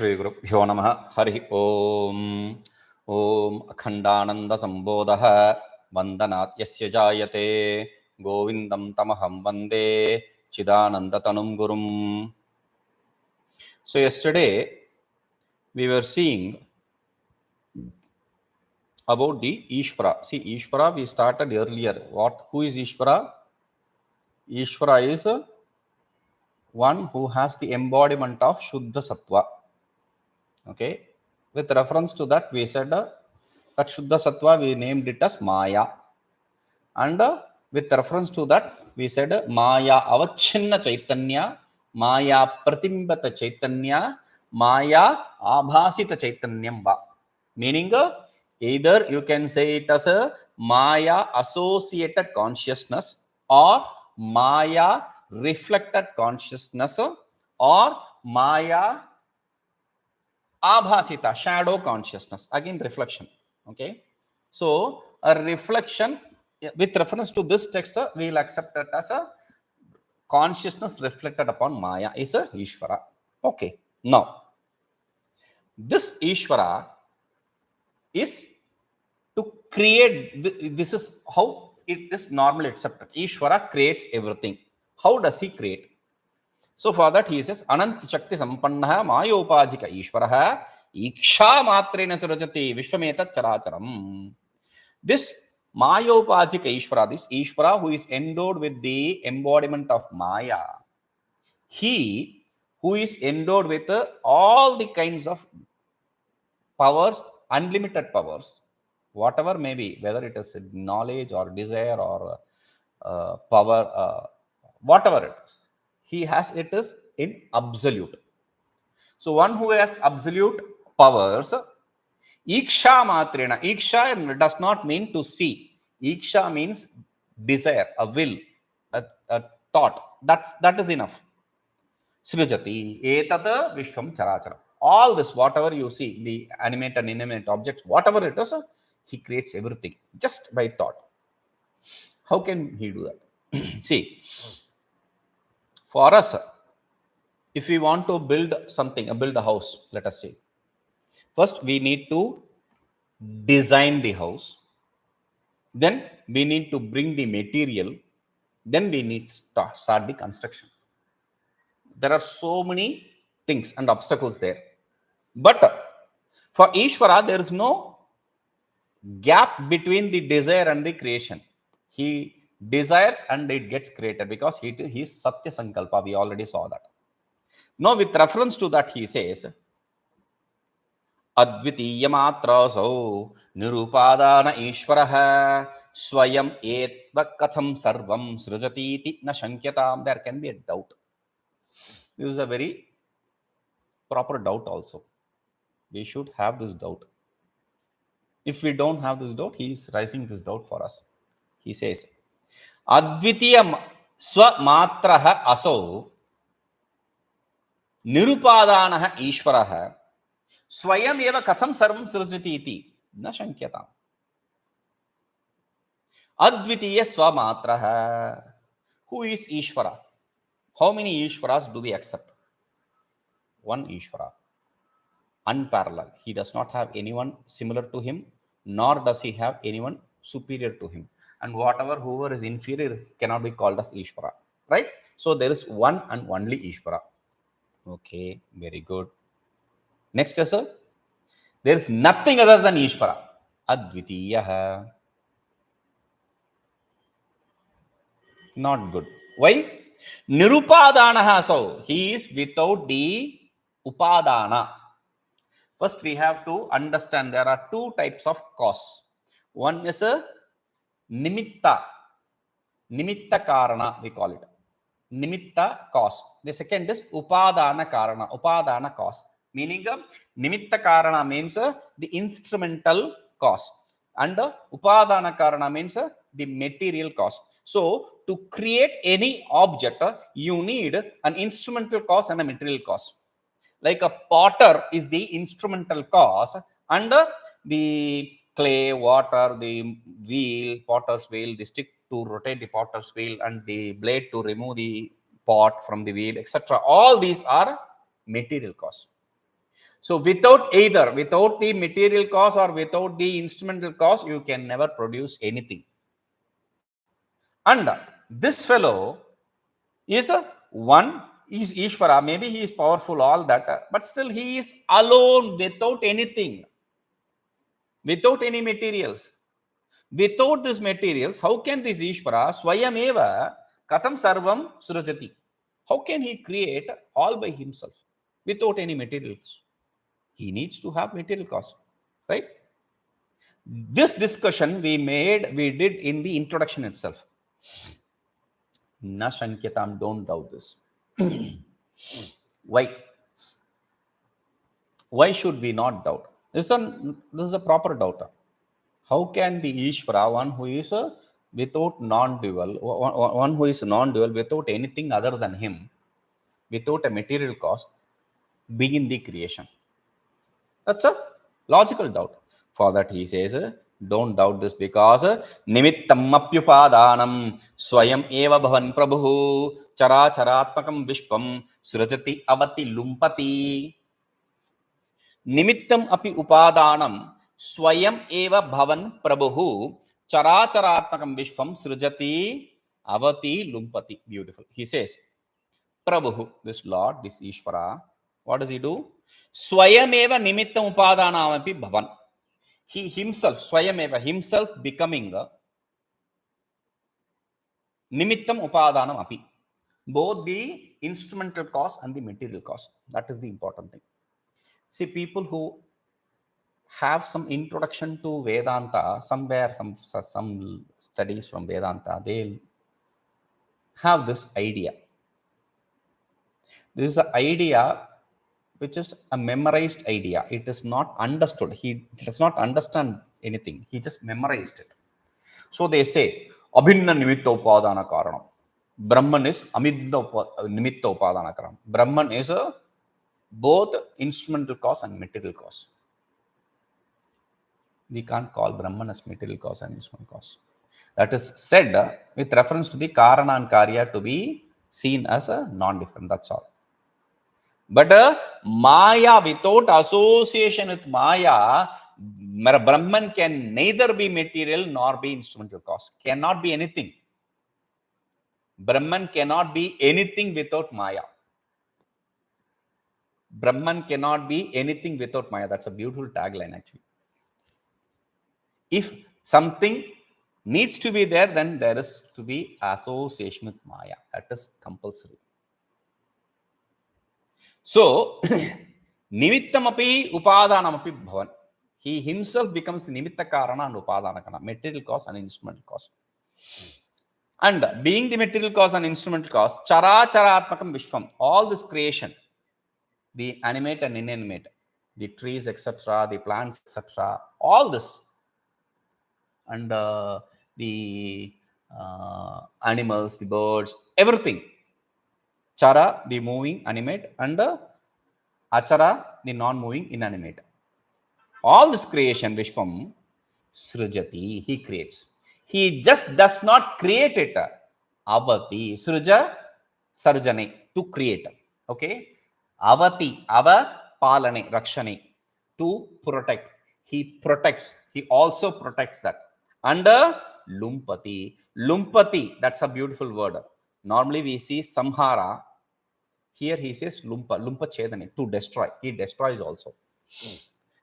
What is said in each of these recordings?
श्रीगुरुभ्यो नमः हरि ओम् ॐ अखण्डानन्दसम्बोधः वन्दनात् यस्य जायते गोविन्दं तमहं वन्दे चिदानन्दतनुं गुरुम्. So yesterday we were seeing about the īśvara. See, īśvara we started earlier. Who is īśvara? Īśvara is one who has the embodiment of Shuddha Sattva. Okay, with reference to that we said that Shuddha Sattva we named it as Maya, and with reference to that we said Maya avachinna chaitanya, Maya pratimbata chaitanya, Maya abhasita chaitanyam va. Meaning either you can say it as a Maya associated consciousness or Maya reflected consciousness or Maya abhasita, shadow consciousness, again reflection. Okay, so a reflection with reference to this text we will accept it as a consciousness reflected upon Maya is a īśvara. Okay, now this īśvara is to create. This is how it is normally accepted. Īśvara creates everything. How does he create? So for that he says ananta shakti sampannaha mayopājika īśvaraḥ īkṣā mātrena sṛjatīti viśvaṃ carācaram. This mayopājika īśvara, this īśvara who is endowed with the embodiment of Maya, he who is endowed with all the kinds of powers, unlimited powers, whatever may be, whether it is knowledge or desire or power, whatever it is, he has it is in absolute. So one who has absolute powers, īkṣā mātrena. Īkṣā does not mean to see. Īkṣā means desire, a will, a thought. That is enough. Sṛjatīti etat viśvaṃ carācaram. All this, whatever you see, the animate and inanimate objects, whatever it is, he creates everything just by thought. How can he do that? See, for us, if we want to build something, build a house, let us say, first we need to design the house, then we need to bring the material, then we need to start the construction. There are so many things and obstacles there. But for īśvara, there is no gap between the desire and the creation. He desires and it gets created because he is satya sankalpa. We already saw that. Now with reference to that he says advitīyasvamātro'sau nirupādāna īśvaraḥ svayameva kathaṃ sarvaṃ sṛjatīti na śaṅkyatām. There can be a doubt. This is a very proper doubt also. We should have this doubt. If we don't have this doubt, he is raising this doubt for us. He says advitīyasvamātro'sau nirupādāna īśvaraḥ svayameva kathaṃ sarvaṃ sṛjatīti na śaṅkyatām. Advitīyasvamātro'sau. Who is īśvara? How many īśvaras do we accept? One īśvara, unparalleled. He does not have anyone similar to him, nor does he have anyone superior to him. And whoever is inferior cannot be called as īśvara. Right? So there is one and only īśvara. Okay, very good. Next, sir. There is nothing other than īśvara. Advitīyah. Not good. Why? Nirupādāna. So he is without the upādāna. First we have to understand there are two types of cause. One is a nimitta karana, we call it. Nimitta cause. The second is upādāna karana, upādāna cause. Meaning nimitta karana means the instrumental cause and upādāna karana means the material cause. So to create any object, you need an instrumental cause and a material cause. Like a potter is the instrumental cause, and the clay, water, the wheel, potter's wheel, the stick to rotate the potter's wheel, and the blade to remove the pot from the wheel, etc. All these are material cause. So without the material cause or without the instrumental cause, you can never produce anything. And this fellow is one is īśvara. Maybe he is powerful, all that, but still he is alone without anything, without any materials. Without these materials, how can this īśvara svayameva kathaṃ sarvaṃ sṛjatīti? How can he create all by himself without any materials? He needs to have material cause, right? This discussion we did in the introduction itself. Na śaṅkyatām, don't doubt this. Why? Why should we not doubt? This is a proper doubter. How can the īśvara, one who is without non-dual, one who is non-dual, without anything other than him, without a material cause, begin the creation? That's a logical doubt. For that he says, don't doubt this, because nimittamapi svayameva bhavanprabhuḥ carācarātmakaṃ viśvaṃ sṛjatīti lumpati. Nimittaṃ upādānaṃ svayameva bhavanprabhuḥ carācarātmakaṃ viśvaṃ sṛjatīti lumpati. Beautiful. He says, Prabhuḥ, this Lord, this īśvara, what does he do? Svayameva nimittam upādānaṃ bhavan. He himself, svayameva, himself becoming nimittam upādānaṃ. Both the instrumental cause and the material cause. That is the important thing. See, people who have some introduction to Vedanta, somewhere, some studies from Vedanta, they'll have this idea. This is an idea which is a memorized idea. It is not understood. He does not understand anything. He just memorized it. So they say, abhinna nimittopādāna kāraṇam. Brahman is nimittopādāna kāraṇam. Brahman is both instrumental cause and material cause. We can't call Brahman as material cause and instrumental cause. That is said with reference to the karana and karya to be seen as a non-different. That's all. But Maya, without association with Maya, Brahman can neither be material nor be instrumental cause. Cannot be anything. Brahman cannot be anything without Maya. Brahman cannot be anything without Maya. That's a beautiful tagline, actually. If something needs to be there, then there is to be association with Maya. That is compulsory. So, nimittamapi upādānaṃ bhavan. He himself becomes the nimitta karana and upādāna, material cause and instrumental cause. And being the material cause and instrumental cause, carācarātmakaṃ viśvaṃ, all this creation, the animate and inanimate, the trees, etc., the plants, etc., all this, and the animals, the birds, everything. Chara, the moving, animate, and achara, the non-moving, inanimate. All this creation, viśvaṃ, sṛjatīti, he creates. He just does not create it. Avati, sṛja, sarjane, to create. Okay? Avati, palane, rakshane, to protect. He protects. He also protects that. And lumpati. Lumpati, that's a beautiful word. Normally we see samhara. Here he says lumpa chedane, to destroy. He destroys also.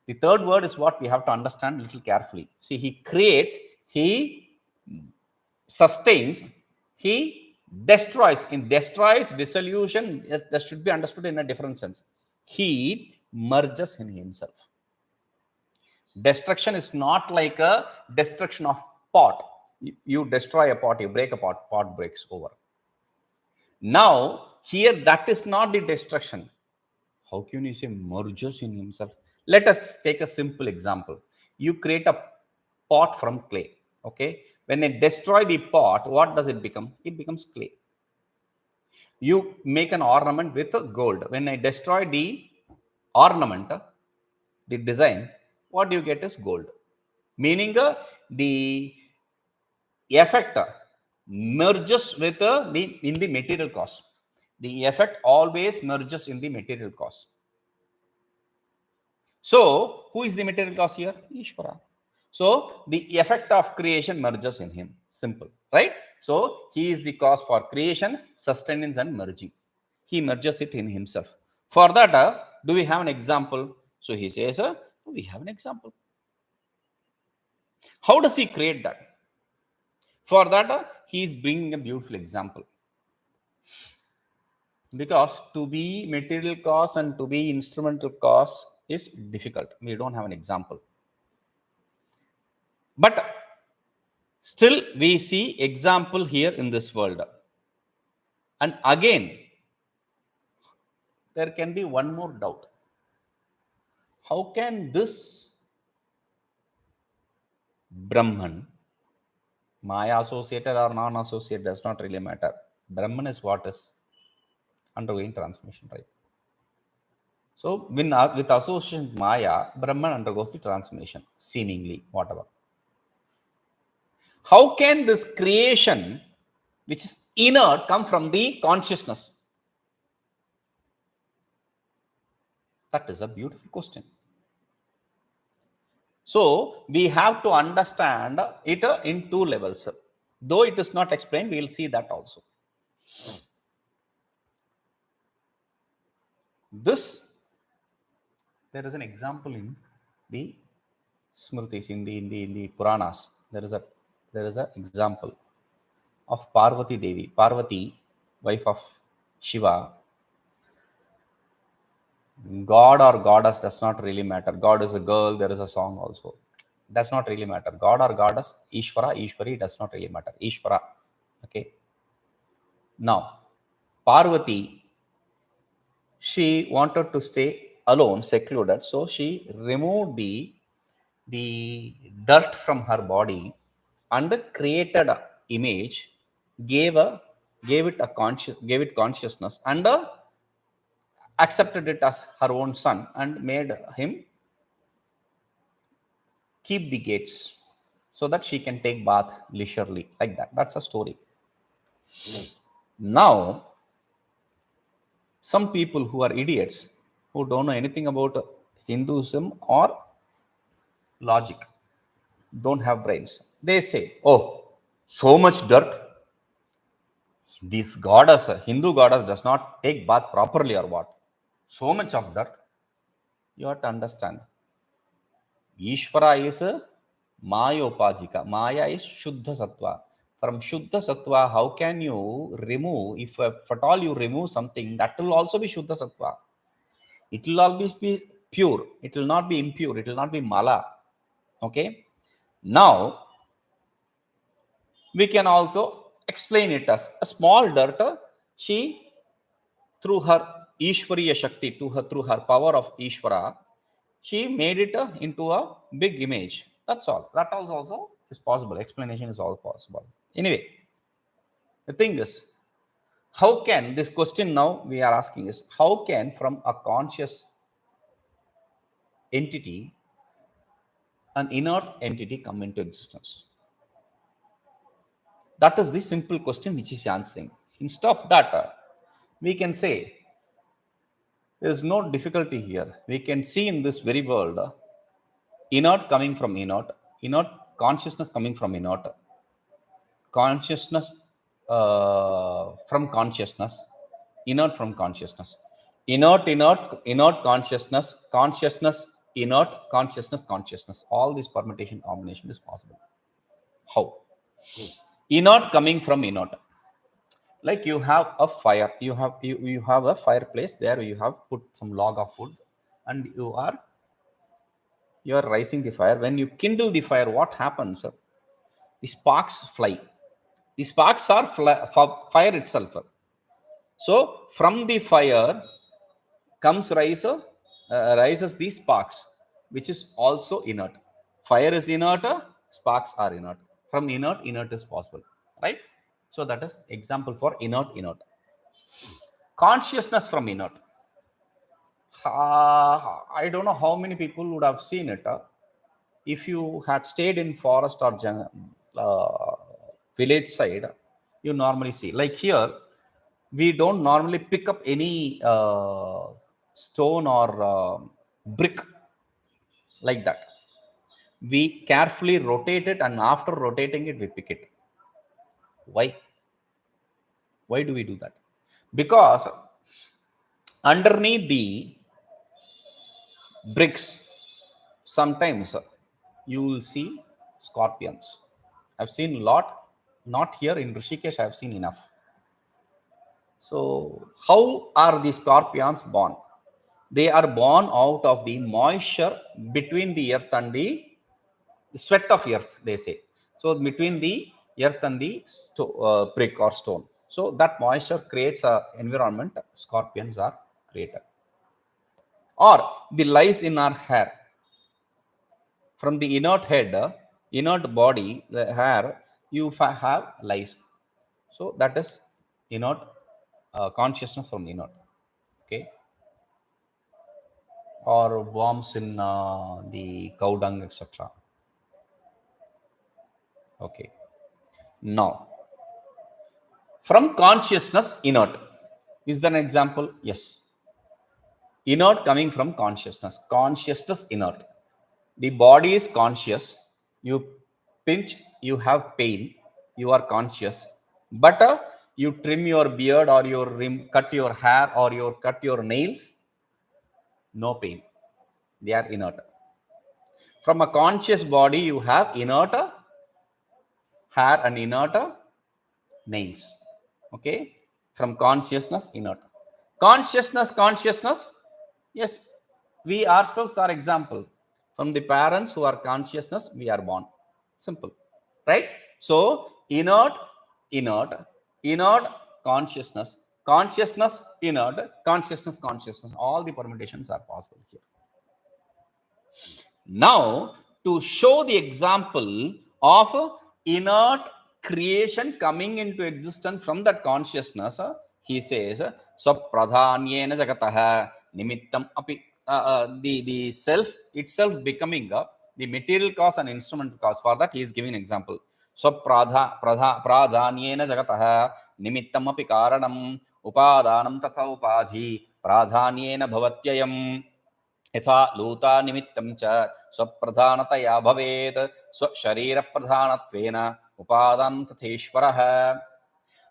The third word is what we have to understand a little carefully. See, he creates, he sustains, he destroys. In destroys, dissolution, that should be understood in a different sense. He merges in himself. Destruction is not like a destruction of pot. You destroy a pot, you break a pot, pot breaks over. Now, here that is not the destruction. How can you say merges in himself? Let us take a simple example. You create a pot from clay. Okay. When I destroy the pot, what does it become? It becomes clay. You make an ornament with gold. When I destroy the ornament, the design, what you get is gold. Meaning the effect merges with in the material cause. The effect always merges in the material cause. So who is the material cause here? Īśvara. So the effect of creation merges in him. Simple, right? So he is the cause for creation, sustenance and merging. He merges it in himself. For that, do we have an example? So he says, we have an example. How does he create that? For that, he is bringing a beautiful example. Because to be material cause and to be instrumental cause is difficult. We don't have an example. But still we see example here in this world. And again, there can be one more doubt. How can this Brahman, Maya associated or non-associated does not really matter. Brahman is what is undergoing transformation, right? So with association with Maya, Brahman undergoes the transformation, seemingly, whatever. How can this creation, which is inert, come from the consciousness? That is a beautiful question. So we have to understand it in two levels. Though it is not explained, we will see that also. This, there is an example in the Smritis, in the Puranas. There is an example of Parvati Devi, Parvati, wife of Shiva. God or goddess does not really matter. God is a girl, there is a song also. Does not really matter. God or goddess, īśvara, īśvari, does not really matter. īśvara. Okay. Now, Parvati, she wanted to stay alone, secluded. So she removed the dirt from her body and created an image, gave it consciousness, and accepted it as her own son and made him keep the gates so that she can take bath leisurely, like that. That's a story. Now, some people who are idiots, who don't know anything about Hinduism or logic, don't have brains, they say, oh, so much dirt, this goddess, Hindu goddess, does not take bath properly or what? So much of dirt. You have to understand, Īśvara is Mayopadhika. Maya is Shuddha Sattva. From Shuddha Sattva, how can you remove, if at all you remove something, that will also be Shuddha Sattva. It will always be pure. It will not be impure. It will not be mala. Okay. Now, we can also explain it as a small dirt. She, through her Ishvariya Shakti, through her power of Īśvara, she made it into a big image. That's all. That also is possible. Explanation is all possible. Anyway, the thing is, how can this question now we are asking is, how can from a conscious entity an inert entity come into existence? That is the simple question which is answering. Instead of that, we can say there is no difficulty here. We can see in this very world inert coming from inert consciousness coming from inert consciousness, from consciousness, inert from consciousness, inert consciousness, inert consciousness. All this permutation combination is possible. How? Inert coming from inert. Like you have a fire, you have a fireplace there, you have put some log of wood and you are rising the fire. When you kindle the fire, what happens? The sparks fly. The sparks are fire itself. So from the fire rises the sparks, which is also inert. Fire is inert, sparks are inert. From inert is possible, right? So that is example for inert. Consciousness from inert. I don't know how many people would have seen it. If you had stayed in forest or village side, you normally see, like here, we don't normally pick up any stone or brick like that. We carefully rotate it, and after rotating it, we pick it. Why? Why do we do that? Because underneath the bricks, sometimes you will see scorpions. I've seen a lot, not here in Rishikesh, I've seen enough. So, how are the scorpions born? They are born out of the moisture between the earth and the sweat of earth, they say. So, between the earth and the brick or stone. So, that moisture creates an environment, scorpions are created. Or the lice in our hair. From the inert head, inert body, the hair, you have lice. So, that is inert consciousness from inert. Okay. Or worms in the cow dung, etc. Okay. Now, from consciousness, inert. Is that an example? Yes. Inert coming from consciousness. Consciousness, inert. The body is conscious. You pinch, you have pain. You are conscious. But you trim your beard or you cut your hair or you cut your nails. No pain. They are inert. From a conscious body, you have inert hair and inert nails. Okay. From consciousness, inert. Consciousness. Yes, we ourselves are example. From the parents who are consciousness, we are born. Simple. Right? So, inert, consciousness, inert, consciousness. All the permutations are possible here. Now, to show the example of inert creation coming into existence from that consciousness, he says, svaprādhānyena jagato nimittamapi. The self itself becoming the material cause and instrumental cause. For that, he is giving an example. Svaprādhānyena jagato nimittamapi kāraṇam upādānaṃ tathopādhiprādhānyena bhavatyayam. yathā lūtā nimittamā svaprādhānatayā bhavet svaśarīrapradhānatvenopādānaṃ tatheśvaraḥ.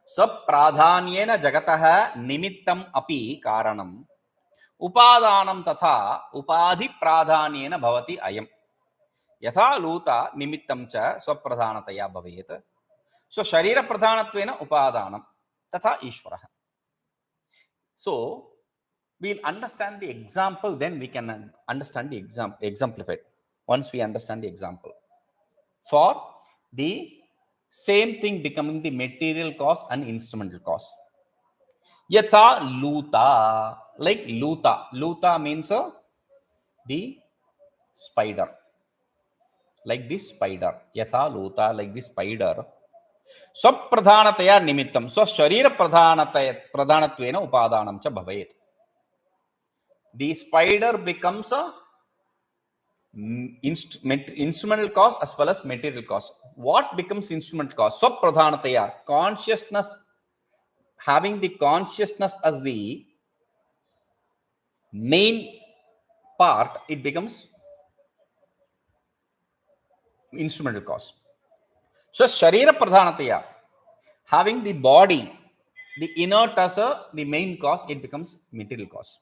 svaprādhānyena jagato nimittamapi kāraṇam upādānaṃ tathā upādhiprādhānyena bhavatyayam. yathā lūtā nimittamā svaprādhānatayā bhavet svaśarīrapradhānatvenopādānaṃ tathā īśvaraḥ. So, we'll understand the example, then we can understand the exemplified. Once we understand the example. For the same thing becoming the material cause and instrumental cause. Yathā lūtā, like lūtā. Lūtā means the spider. Like this spider. Yathā lūtā, like this spider. svaprādhānatayā nimittam. svaśarīrapradhānatvenopādānaṃ ca bhavet. The spider becomes a instrumental cause as well as material cause. What becomes instrumental cause? Svaprādhānatayā, consciousness, having the consciousness as the main part, it becomes instrumental cause. So, sṛjatīti, having the body, the inert as the main cause, it becomes material cause.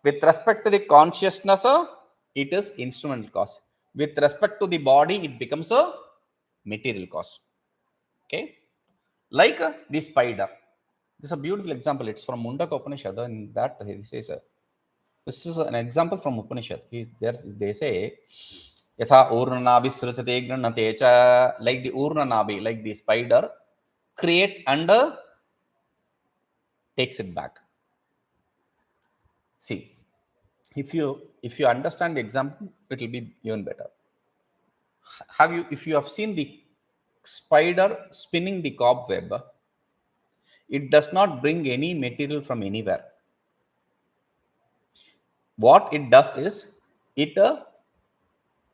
With respect to the consciousness, it is instrumental cause. With respect to the body, it becomes a material cause. Okay? Like the spider. This is a beautiful example. It's from Mundaka Upanishad. In that, he says, this is an example from Upanishad. They say, yathā urnanabi sṛjatīti granate ca, like the urnanabi, like the spider, creates and takes it back. See, if you understand the example, it will be even better. If you have seen the spider spinning the cobweb, it does not bring any material from anywhere. What it does is, it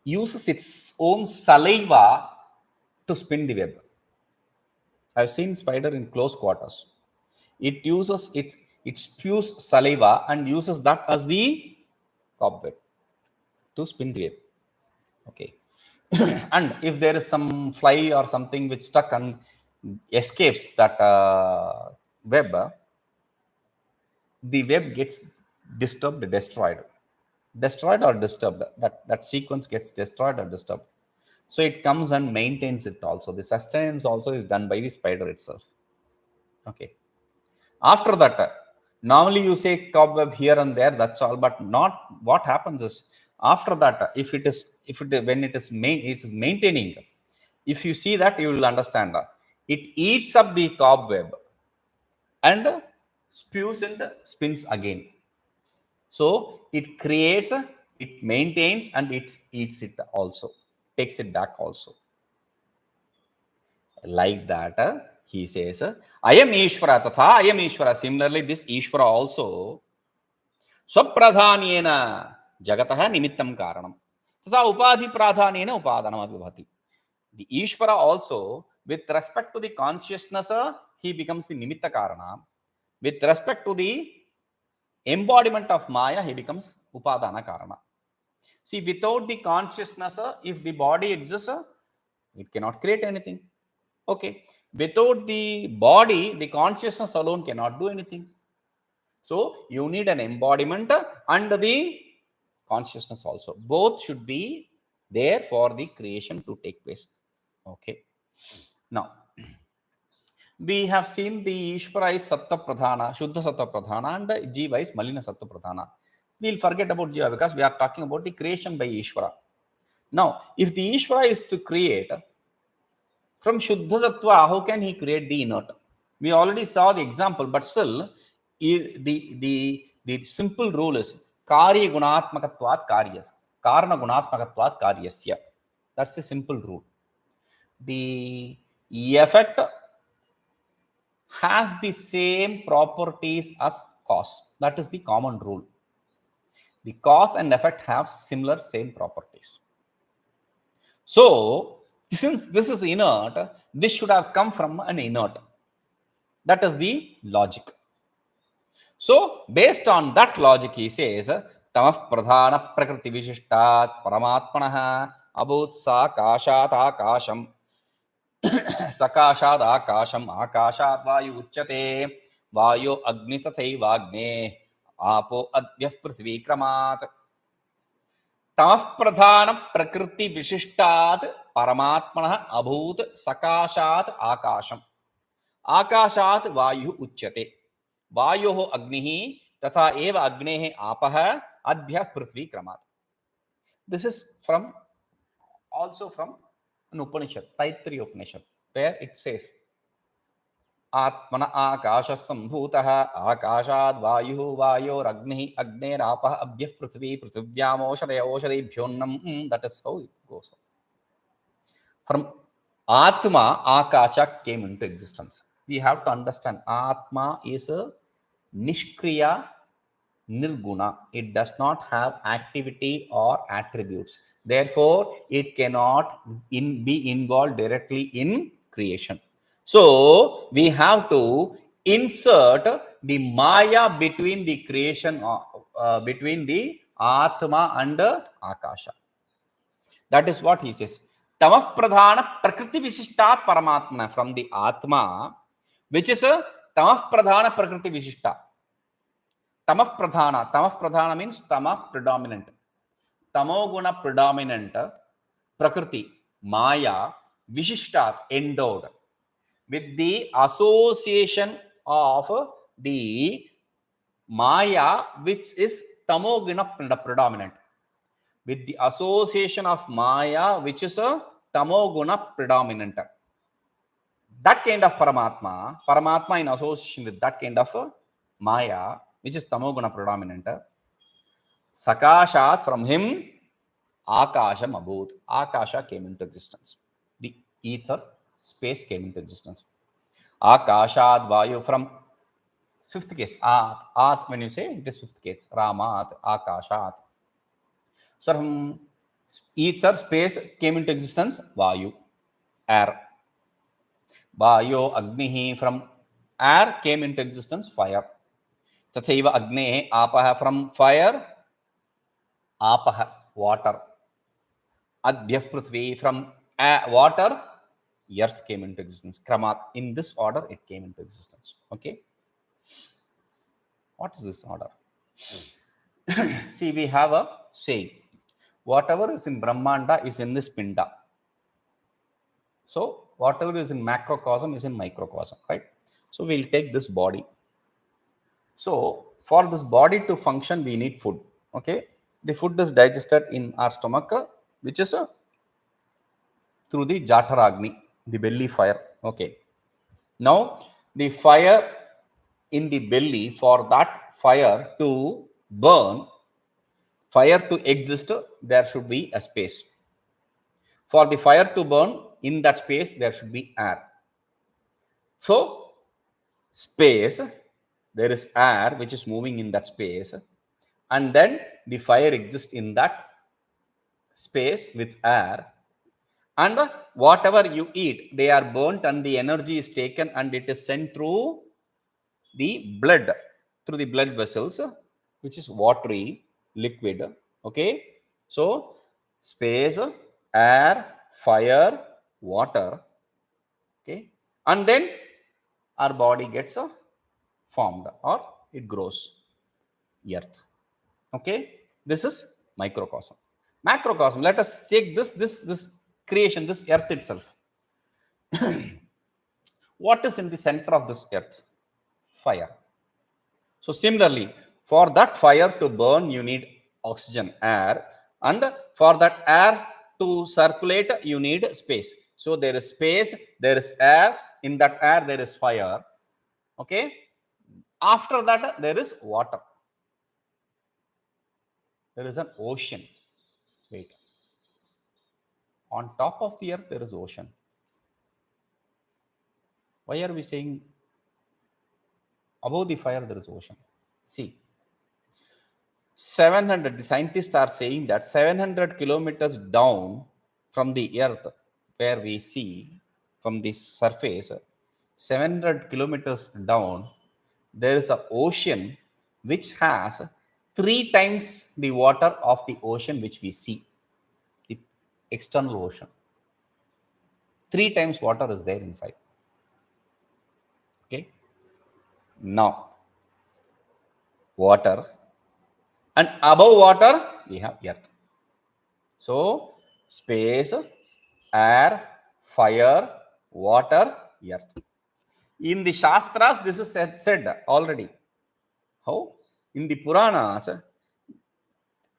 uses its own saliva to spin the web. I've seen spider in close quarters. It uses it spews saliva and uses that as the cobweb. to spin the web. Okay. And if there is some fly or something which stuck and escapes that web, the web gets disturbed, destroyed or disturbed. That sequence gets destroyed or disturbed. So it comes and maintains it also. The sustenance also is done by the spider itself. Okay. After that, normally you say cobweb here and there, that's all, but not what happens is after that, when it is maintaining, if you see that, you will understand. It eats up the cobweb and spews and spins again. So it creates, it maintains, and it eats it also, takes it back also. Like that, he says, I am īśvara, tathā I am īśvara. Similarly, this īśvara also, svaprādhānyena jagatah nimittam kāraṇam. Tathā upādhiprādhānyena upādānaṃ bhavati. The īśvara also, with respect to the consciousness, he becomes the nimitta kāraṇam. With respect to the embodiment of Maya, he becomes upādāna kāraṇa. See, without the consciousness, if the body exists, it cannot create anything. Okay. Without the body, the consciousness alone cannot do anything. So, you need an embodiment and the consciousness also. Both should be there for the creation to take place. Okay. Now, we have seen the īśvara is sattva-pradhana, shuddha sattva-pradhana, and jiva is malina sattva-pradhana. We'll forget about jiva because we are talking about the creation by īśvara. Now, if the īśvara is to create from shuddha sattva, how can he create the inert? We already saw the example, but still, the simple rule is karya gunatmakatvat karyas, karana gunatmakatvat karyasya. That's a simple rule. The effect has the same properties as cause. That is the common rule. The cause and effect have similar same properties. So, since this is inert, this should have come from an inert. That is the logic. So, based on that logic, he says, tamaḥpradhānaprakṛtiviśiṣṭātparamātmanaḥ abhūtsakāśādākāśam sakāśādākāśamākāśādvāyurucyate vāyoragnistathaivāgnerāpo'dbhyaḥ pṛthivī kramāt tamaḥpradhānaprakṛtiviśiṣṭātparamātmanaḥ abhūtsakāśādākāśam ākāśāt vāyurucyate vāyoho agnihi tathā eva agnehe āpah adbhyaḥ pṛthivī kramāt. This is also from an Upanishad, Taittiriya Upanishad, where it says, Atmana ākāśas sambhūtah ākāśād vāyuh vāyoragnihi agnerāpah abhyah pṛthivī pṛthivyām oshadebhyonnam. That is how it goes. From Atma, Akasha came into existence. We have to understand Atma is a nishkriya nirguna. It does not have activity or attributes. Therefore, it cannot be involved directly in creation. So, we have to insert the Maya between the creation, between the Atma and Akasha. That is what he says. Tamaḥpradhānaprakṛtiviśiṣṭātparamātmanaḥ, from the Atma, which is a tamaḥpradhānaprakṛtiviśiṣṭā. Tamaḥpradhāna means tama predominant. Tamoguna predominant, prakriti, Maya, Vishishtat, endowed with the association of the Maya, which is tamoguna predominant. With the association of Maya, which is a tamoguna predominant. That kind of Paramatma in association with that kind of Maya, which is tamoguna predominant. Sakāśāt, from him, Ākāśam abhūt. Akasha came into existence. The ether, space came into existence. Ākāśād vāyu, from fifth case, At, when you say, it is fifth case. Rāmāt, Ākāśāt. So from ether, space came into existence, Vayu, air. Vayo agnihi, from air came into existence, fire. Tathaiva agnehe āpah, from fire, āpah. water. Adbhyaḥ pṛthivī, from water, earth came into existence. Kramat, in this order it came into existence. Okay. What is this order? See, we have a saying, whatever is in Brahmanda is in this Pinda. So whatever is in macrocosm is in microcosm, right? So we'll take this body. So for this body to function, we need food. Okay. The food is digested in our stomach, which is through the jataragni, the belly fire. Okay. Now the fire in the belly, for that fire to burn, fire to exist, there should be a space. For the fire to burn, in that space there should be air. So space, there is air which is moving in that space, and then the fire exists in that space with air, and whatever you eat, they are burnt and the energy is taken and it is sent through the blood, through the blood vessels, which is watery liquid. Okay. So space, air, fire, water. Okay. And then our body gets formed or it grows. Earth. Okay. This is microcosm. Macrocosm, let us take this creation, this earth itself. What is in the center of this earth? Fire. So similarly, for that fire to burn, you need oxygen, air, and for that air to circulate, you need space. So there is space, there is air, in that air there is fire. Okay. After that, there is water. There is an ocean. Wait. On top of the earth, there is ocean. Why are we saying above the fire, there is ocean? See, 700, the scientists are saying that 700 kilometers down from the earth, where we see from the surface, 700 kilometers down, there is an ocean which has 3 times the water of the ocean which we see, the external ocean. 3 times water is there inside. Okay. Now, water, and above water we have earth. So space, air, fire, water, earth. In the Shastras, this is said already. How? In the Puranas,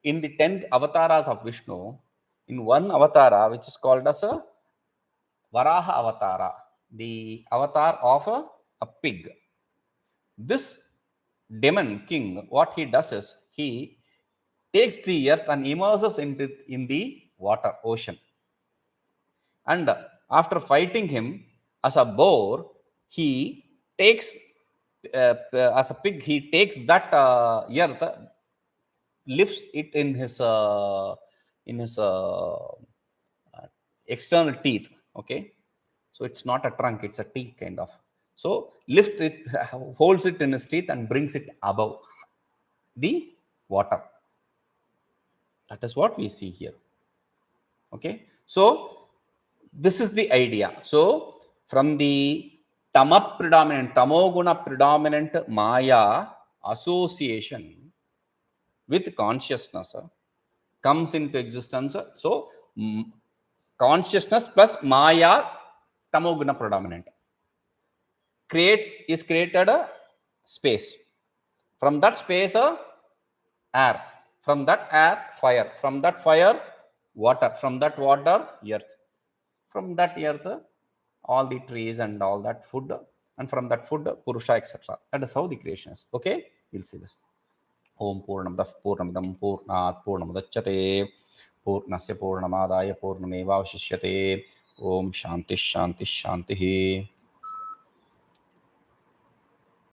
in the 10 avatars of Vishnu, in one avatara which is called as a Varaha avatara, the avatar of a pig. This demon king, what he does is, he takes the earth and immerses in the water, ocean. And after fighting him as a boar, he takes, as a pig, he takes that earth, lifts it in his external teeth. Okay. So it's not a trunk, it's a teeth kind of. So lifts it, holds it in his teeth and brings it above the water. That is what we see here. Okay. So this is the idea. So from the predominant, tamoguna predominant Maya association with consciousness comes into existence. So consciousness plus Maya, tamoguna predominant, is created a space. From that space, air. From that air, fire. From that fire, water. From that water, earth. From that earth, all the trees and all that food. And from that food, Purusha, etc. That is how the creation is. Okay? We'll see this. Om Purnamadaഃ Purnamidam Purnāt Purnamudachyate Purnasya Purnamadaya Purnamevavashishyate. Om Shanti Shanti Shanti.